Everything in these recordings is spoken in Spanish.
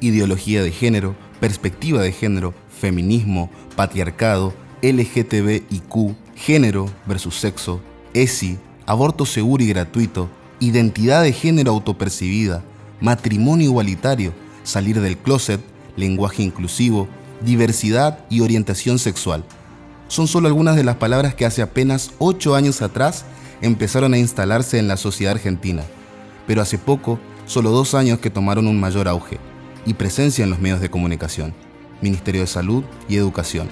ideología de género, perspectiva de género, feminismo, patriarcado, LGTBIQ, género versus sexo, ESI, aborto seguro y gratuito, identidad de género autopercibida, matrimonio igualitario, salir del closet, lenguaje inclusivo, diversidad y orientación sexual. Son solo algunas de las palabras que hace apenas 8 años atrás empezaron a instalarse en la sociedad argentina, pero hace poco, solo 2 años que tomaron un mayor auge y presencia en los medios de comunicación, Ministerio de Salud y Educación,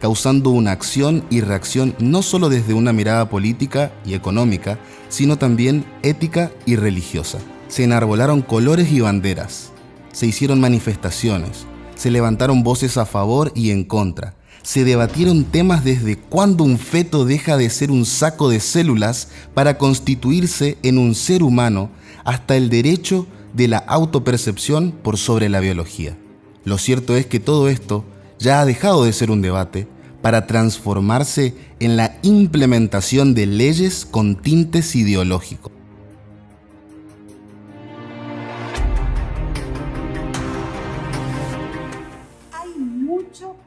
causando una acción y reacción no solo desde una mirada política y económica, sino también ética y religiosa. Se enarbolaron colores y banderas, se hicieron manifestaciones, se levantaron voces a favor y en contra, se debatieron temas desde cuándo un feto deja de ser un saco de células para constituirse en un ser humano, hasta el derecho de la autopercepción por sobre la biología. Lo cierto es que todo esto ya ha dejado de ser un debate para transformarse en la implementación de leyes con tintes ideológicos.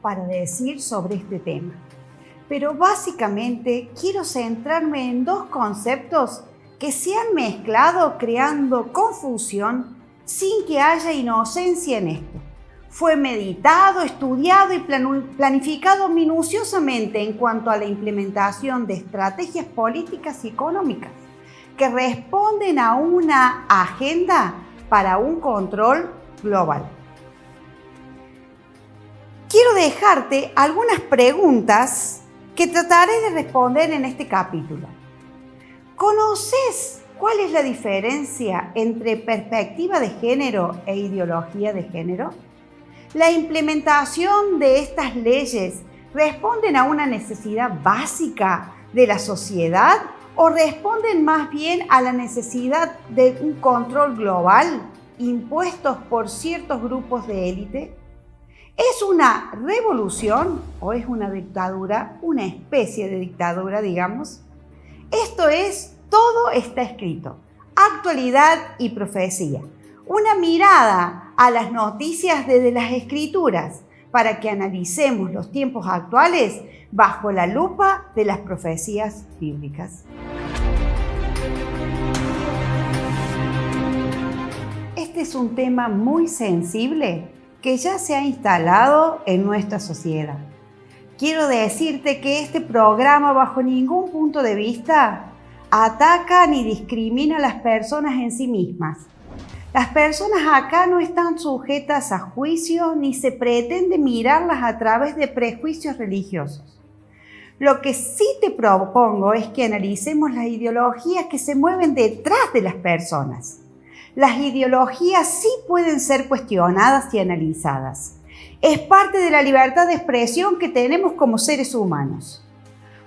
Para decir sobre este tema, pero básicamente quiero centrarme en 2 conceptos que se han mezclado creando confusión sin que haya inocencia en esto. Fue meditado, estudiado y planificado minuciosamente en cuanto a la implementación de estrategias políticas y económicas que responden a una agenda para un control global. Quiero dejarte algunas preguntas que trataré de responder en este capítulo. ¿Conoces cuál es la diferencia entre perspectiva de género e ideología de género? ¿La implementación de estas leyes responden a una necesidad básica de la sociedad o responden más bien a la necesidad de un control global impuestos por ciertos grupos de élite? ¿Es una revolución o es una dictadura, una especie de dictadura, digamos? Todo está escrito. Actualidad y profecía. Una mirada a las noticias desde las escrituras para que analicemos los tiempos actuales bajo la lupa de las profecías bíblicas. Este es un tema muy sensible que ya se ha instalado en nuestra sociedad. Quiero decirte que este programa bajo ningún punto de vista ataca ni discrimina a las personas en sí mismas. Las personas acá no están sujetas a juicio ni se pretende mirarlas a través de prejuicios religiosos. Lo que sí te propongo es que analicemos las ideologías que se mueven detrás de las personas. Las ideologías sí pueden ser cuestionadas y analizadas. Es parte de la libertad de expresión que tenemos como seres humanos.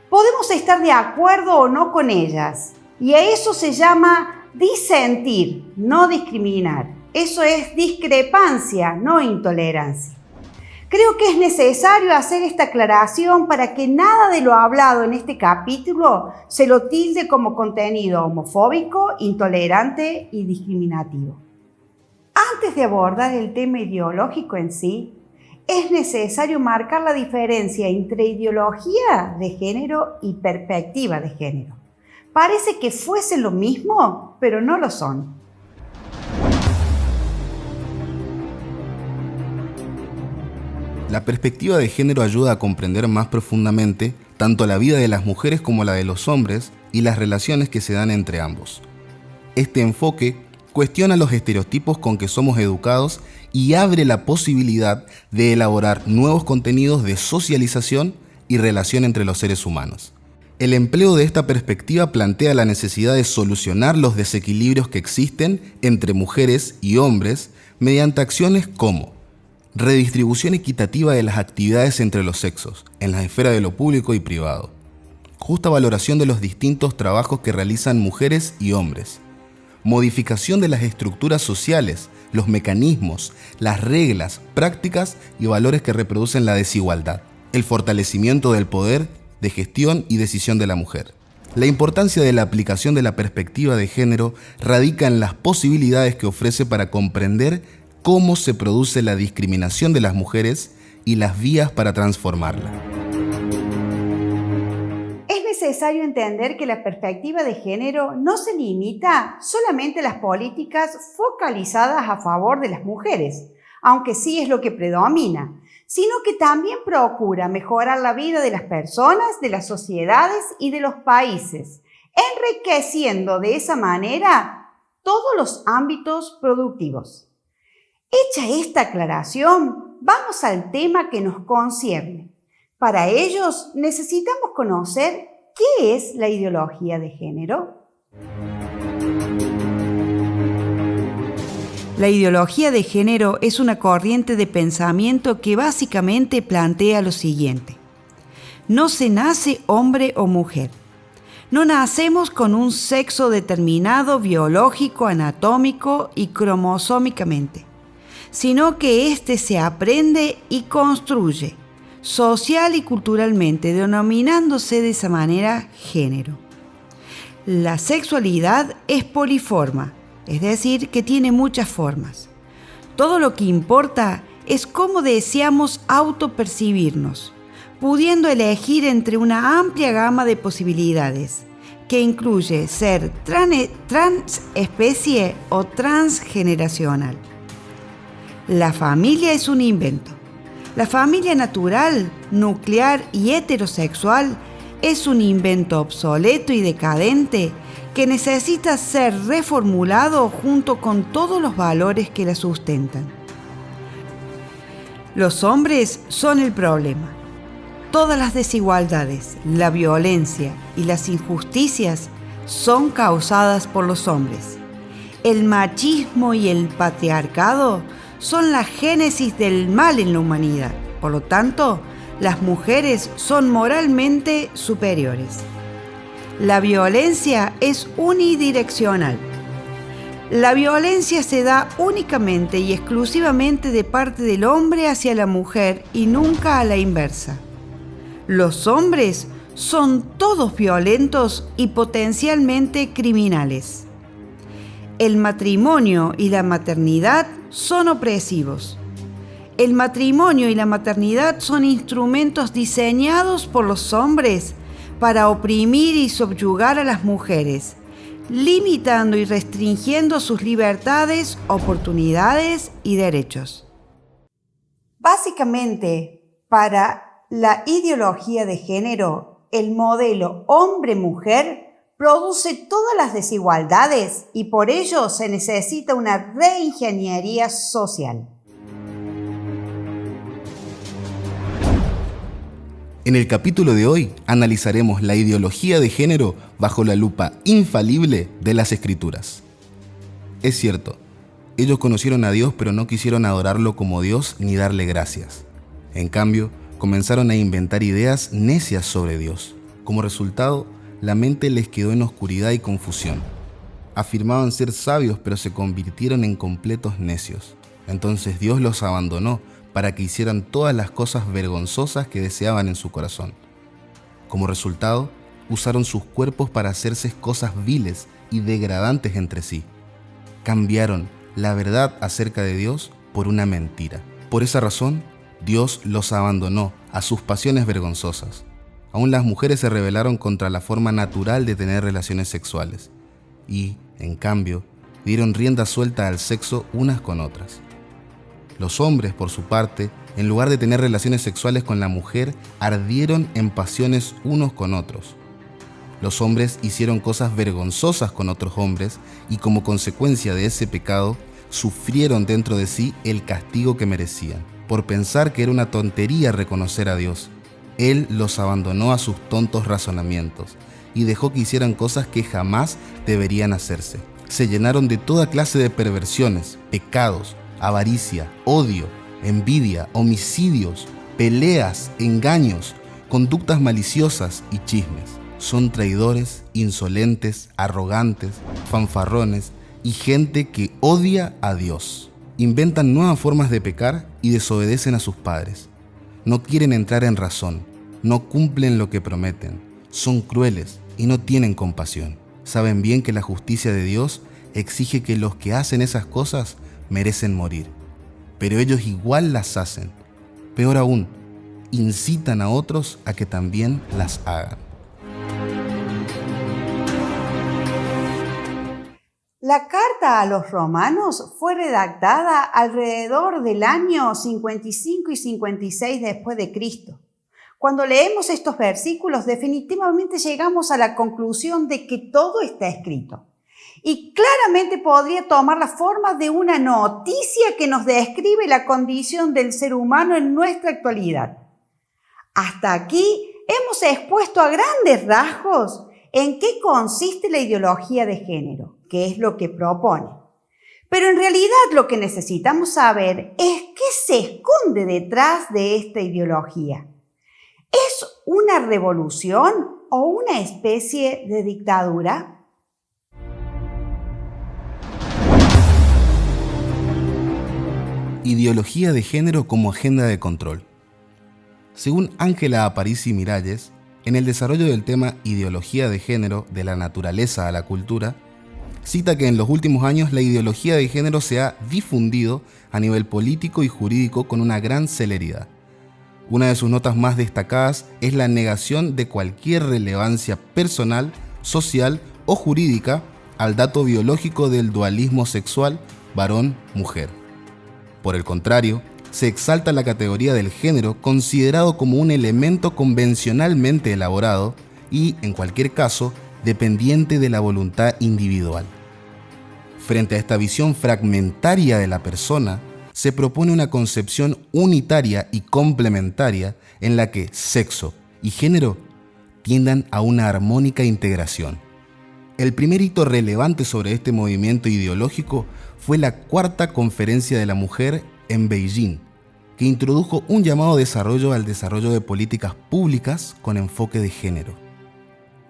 Podemos estar de acuerdo o no con ellas, y a eso se llama disentir, no discriminar. Eso es discrepancia, no intolerancia. Creo que es necesario hacer esta aclaración para que nada de lo hablado en este capítulo se lo tilde como contenido homofóbico, intolerante y discriminativo. Antes de abordar el tema ideológico en sí, es necesario marcar la diferencia entre ideología de género y perspectiva de género. Parece que fuese lo mismo, pero no lo son. La perspectiva de género ayuda a comprender más profundamente tanto la vida de las mujeres como la de los hombres y las relaciones que se dan entre ambos. Este enfoque cuestiona los estereotipos con que somos educados y abre la posibilidad de elaborar nuevos contenidos de socialización y relación entre los seres humanos. El empleo de esta perspectiva plantea la necesidad de solucionar los desequilibrios que existen entre mujeres y hombres mediante acciones como redistribución equitativa de las actividades entre los sexos, en la esfera de lo público y privado. Justa valoración de los distintos trabajos que realizan mujeres y hombres. Modificación de las estructuras sociales, los mecanismos, las reglas, prácticas y valores que reproducen la desigualdad. El fortalecimiento del poder de gestión y decisión de la mujer. La importancia de la aplicación de la perspectiva de género radica en las posibilidades que ofrece para comprender cómo se produce la discriminación de las mujeres y las vías para transformarla. Es necesario entender que la perspectiva de género no se limita solamente a las políticas focalizadas a favor de las mujeres, aunque sí es lo que predomina, sino que también procura mejorar la vida de las personas, de las sociedades y de los países, enriqueciendo de esa manera todos los ámbitos productivos. Hecha esta aclaración, vamos al tema que nos concierne. Para ellos necesitamos conocer qué es la ideología de género. La ideología de género es una corriente de pensamiento que básicamente plantea lo siguiente: no se nace hombre o mujer. No nacemos con un sexo determinado biológico, anatómico y cromosómicamente, sino que éste se aprende y construye social y culturalmente, denominándose de esa manera género. La sexualidad es poliforma, es decir, que tiene muchas formas. Todo lo que importa es cómo deseamos autopercibirnos, pudiendo elegir entre una amplia gama de posibilidades, que incluye ser transespecie o transgeneracional. La familia es un invento. La familia natural, nuclear y heterosexual es un invento obsoleto y decadente que necesita ser reformulado junto con todos los valores que la sustentan. Los hombres son el problema. Todas las desigualdades, la violencia y las injusticias son causadas por los hombres. El machismo y el patriarcado son la génesis del mal en la humanidad. Por lo tanto, las mujeres son moralmente superiores. La violencia es unidireccional. La violencia se da únicamente y exclusivamente de parte del hombre hacia la mujer y nunca a la inversa. Los hombres son todos violentos y potencialmente criminales. El matrimonio y la maternidad son opresivos. El matrimonio y la maternidad son instrumentos diseñados por los hombres para oprimir y subyugar a las mujeres, limitando y restringiendo sus libertades, oportunidades y derechos. Básicamente, para la ideología de género, el modelo hombre-mujer produce todas las desigualdades y por ello se necesita una reingeniería social. En el capítulo de hoy analizaremos la ideología de género bajo la lupa infalible de las Escrituras. Es cierto, ellos conocieron a Dios pero no quisieron adorarlo como Dios ni darle gracias. En cambio, comenzaron a inventar ideas necias sobre Dios. Como resultado, la mente les quedó en oscuridad y confusión. Afirmaban ser sabios pero se convirtieron en completos necios. Entonces Dios los abandonó para que hicieran todas las cosas vergonzosas que deseaban en su corazón. Como resultado, usaron sus cuerpos para hacerse cosas viles y degradantes entre sí. Cambiaron la verdad acerca de Dios por una mentira. Por esa razón, Dios los abandonó a sus pasiones vergonzosas. Aún las mujeres se rebelaron contra la forma natural de tener relaciones sexuales y, en cambio, dieron rienda suelta al sexo unas con otras. Los hombres, por su parte, en lugar de tener relaciones sexuales con la mujer, ardieron en pasiones unos con otros. Los hombres hicieron cosas vergonzosas con otros hombres y como consecuencia de ese pecado, sufrieron dentro de sí el castigo que merecían. Por pensar que era una tontería reconocer a Dios, Él los abandonó a sus tontos razonamientos y dejó que hicieran cosas que jamás deberían hacerse. Se llenaron de toda clase de perversiones, pecados, avaricia, odio, envidia, homicidios, peleas, engaños, conductas maliciosas y chismes. Son traidores, insolentes, arrogantes, fanfarrones y gente que odia a Dios. Inventan nuevas formas de pecar y desobedecen a sus padres. No quieren entrar en razón, no cumplen lo que prometen, son crueles y no tienen compasión. Saben bien que la justicia de Dios exige que los que hacen esas cosas merecen morir. pero ellos igual las hacen. Peor aún, incitan a otros a que también las hagan. La carta a los romanos fue redactada alrededor del año 55 y 56 después de Cristo. Cuando leemos estos versículos, definitivamente llegamos a la conclusión de que todo está escrito. Y claramente podría tomar la forma de una noticia que nos describe la condición del ser humano en nuestra actualidad. Hasta aquí hemos expuesto a grandes rasgos en qué consiste la ideología de género, qué es lo que propone. Pero en realidad lo que necesitamos saber es qué se esconde detrás de esta ideología. ¿Es una revolución o una especie de dictadura? Ideología de género como agenda de control. Según Ángela Aparici Miralles, en el desarrollo del tema ideología de género de la naturaleza a la cultura, cita que en los últimos años la ideología de género se ha difundido a nivel político y jurídico con una gran celeridad. Una de sus notas más destacadas es la negación de cualquier relevancia personal, social o jurídica al dato biológico del dualismo sexual varón-mujer. Por el contrario, se exalta la categoría del género considerado como un elemento convencionalmente elaborado y, en cualquier caso, dependiente de la voluntad individual. Frente a esta visión fragmentaria de la persona, se propone una concepción unitaria y complementaria en la que sexo y género tiendan a una armónica integración. El primer hito relevante sobre este movimiento ideológico fue la Cuarta Conferencia de la Mujer en Beijing, que introdujo un llamado desarrollo al desarrollo de políticas públicas con enfoque de género.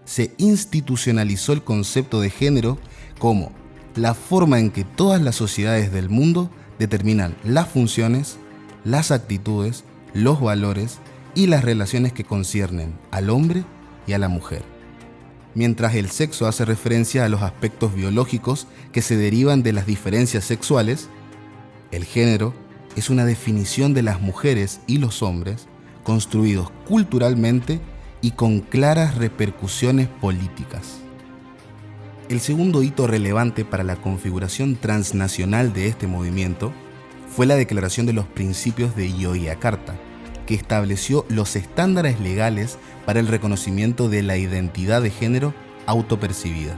Se institucionalizó el concepto de género como la forma en que todas las sociedades del mundo determinan las funciones, las actitudes, los valores y las relaciones que conciernen al hombre y a la mujer. Mientras el sexo hace referencia a los aspectos biológicos que se derivan de las diferencias sexuales, el género es una definición de las mujeres y los hombres construidos culturalmente y con claras repercusiones políticas. El segundo hito relevante para la configuración transnacional de este movimiento fue la Declaración de los Principios de Yogyakarta, que estableció los estándares legales para el reconocimiento de la identidad de género autopercibida.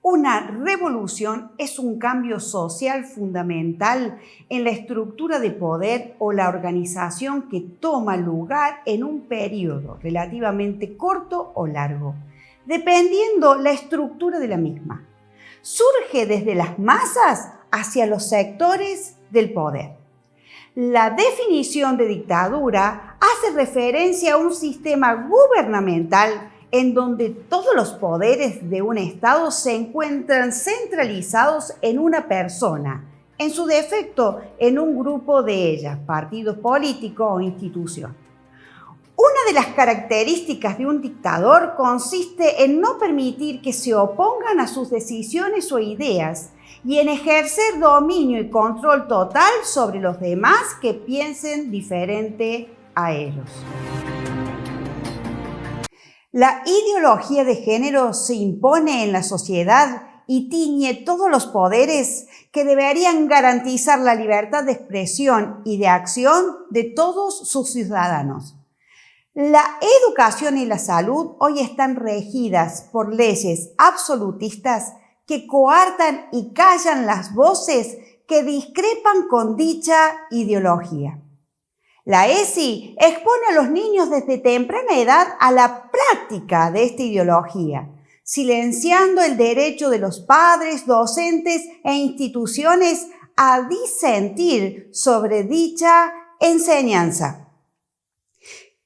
Una revolución es un cambio social fundamental en la estructura de poder o la organización que toma lugar en un periodo relativamente corto o largo, dependiendo la estructura de la misma. Surge desde las masas hacia los sectores del poder. La definición de dictadura hace referencia a un sistema gubernamental en donde todos los poderes de un Estado se encuentran centralizados en una persona, en su defecto en un grupo de ellas, partidos políticos o institución. Una de las características de un dictador consiste en no permitir que se opongan a sus decisiones o ideas y en ejercer dominio y control total sobre los demás que piensen diferente a ellos. La ideología de género se impone en la sociedad y tiñe todos los poderes que deberían garantizar la libertad de expresión y de acción de todos sus ciudadanos. La educación y la salud hoy están regidas por leyes absolutistas que coartan y callan las voces que discrepan con dicha ideología. La ESI expone a los niños desde temprana edad a la práctica de esta ideología, silenciando el derecho de los padres, docentes e instituciones a disentir sobre dicha enseñanza.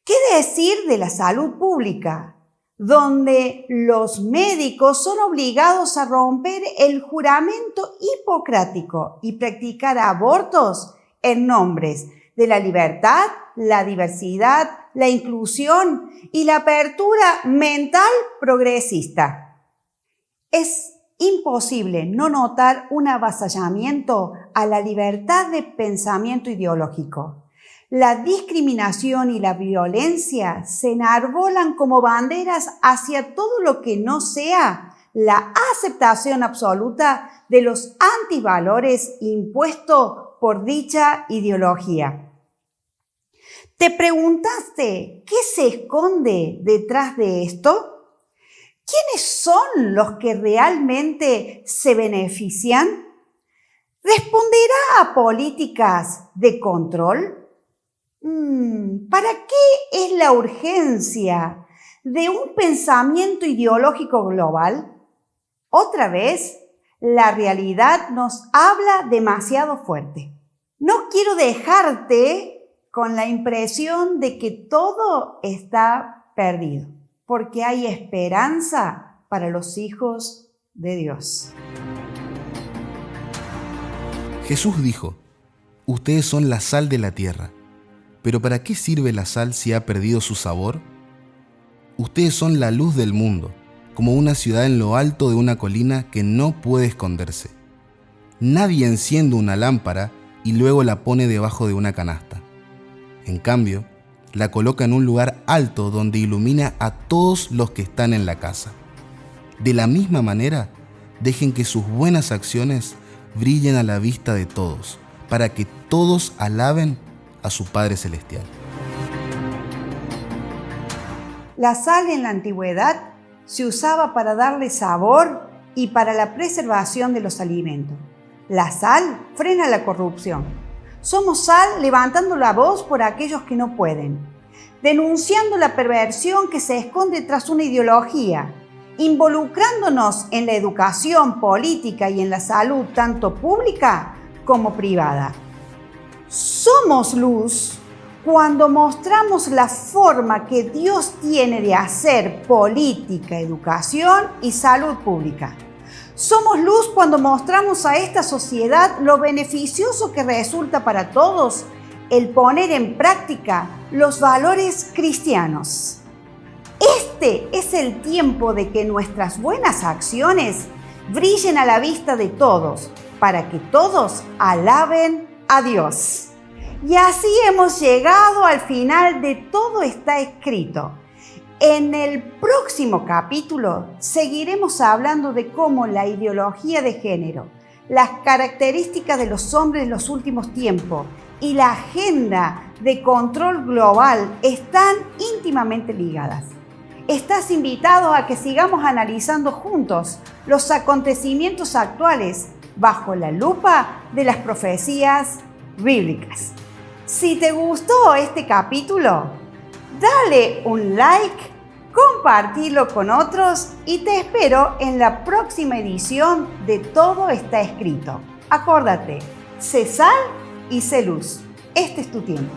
¿Qué decir de la salud pública, donde los médicos son obligados a romper el juramento hipocrático y practicar abortos en nombres de la libertad, la diversidad, la inclusión y la apertura mental progresista? Es imposible no notar un avasallamiento a la libertad de pensamiento ideológico. La discriminación y la violencia se enarbolan como banderas hacia todo lo que no sea la aceptación absoluta de los antivalores impuestos por dicha ideología. ¿Te preguntaste qué se esconde detrás de esto? ¿Quiénes son los que realmente se benefician? ¿Responderá a políticas de control? ¿Para qué es la urgencia de un pensamiento ideológico global? Otra vez, la realidad nos habla demasiado fuerte. No quiero dejarte con la impresión de que todo está perdido, porque hay esperanza para los hijos de Dios. Jesús dijo: ustedes son la sal de la tierra, pero ¿para qué sirve la sal si ha perdido su sabor? Ustedes son la luz del mundo, como una ciudad en lo alto de una colina que no puede esconderse. Nadie enciende una lámpara y luego la pone debajo de una canasta. En cambio, la coloca en un lugar alto donde ilumina a todos los que están en la casa. De la misma manera, dejen que sus buenas acciones brillen a la vista de todos, para que todos alaben a su Padre Celestial. La sal en la antigüedad se usaba para darle sabor y para la preservación de los alimentos. La sal frena la corrupción. Somos sal levantando la voz por aquellos que no pueden, denunciando la perversión que se esconde tras una ideología, involucrándonos en la educación política y en la salud tanto pública como privada. Somos luz cuando mostramos la forma que Dios tiene de hacer política, educación y salud pública. Somos luz cuando mostramos a esta sociedad lo beneficioso que resulta para todos el poner en práctica los valores cristianos. Este es el tiempo de que nuestras buenas acciones brillen a la vista de todos, para que todos alaben a Dios. Y así hemos llegado al final de Todo está escrito. En el próximo capítulo seguiremos hablando de cómo la ideología de género, las características de los hombres en los últimos tiempos y la agenda de control global están íntimamente ligadas. Estás invitado a que sigamos analizando juntos los acontecimientos actuales bajo la lupa de las profecías bíblicas. Si te gustó este capítulo, dale un like, compartilo con otros y te espero en la próxima edición de Todo está escrito. Acuérdate, sé sal y sé luz. Este es tu tiempo.